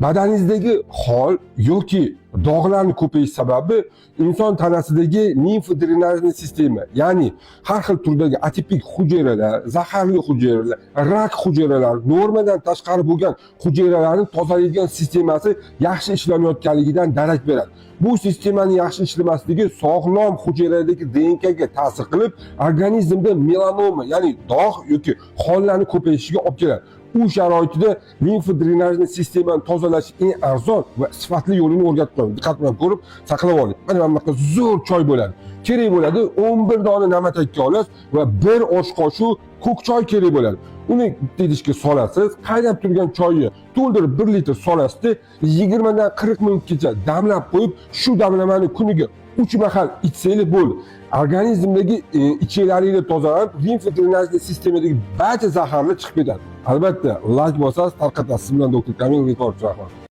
Badaningizdagi hol yoki dog'larning ko'payishi sababi inson tanasidagi limf drenajli sistema, ya'ni har xil turdagi atipik hujayralar, zaharli hujayralar, rak hujayralari, normadan tashqari bo'lgan hujayralarni tozalaydigan sistemasi yaxshi ishlamayotganligidan darak beradi. Bu sistemaning yaxshi ishlamasligi sog'lom hujayradagi DNKga ta'sir qilib, organizmda melanoma, ya'ni dog' yoki hollarning ko'payishiga olib keladi. U sharoitida limf drenajli sistemani tozalash eng arzon va sifatli yo'lini o'rgatib qo'ying. Diqqat bilan ko'rib, saqlab oling. Mana bunaqa zo'r choy bo'ladi. Kerak bo'ladi 11 dona namatakka olasiz va 1 osh qoshiq ko'k choy kerak bo'ladi. Uni idishga solasiz, qaynab turgan choyni to'ldirib 1 litr solasizda 20 dan 40 minutgacha damlab qo'yib, shu damlamani kuniga 3 mahal ichsangiz bo'ldi. Organizmdagi ichklaringizni tozalanib, limf drenajli sistemadagi barcha zaharlar chiqib ketadi. Albatta, like bosasiz, tarqatasiz. Siz bilan doktor Kamil Ritorov.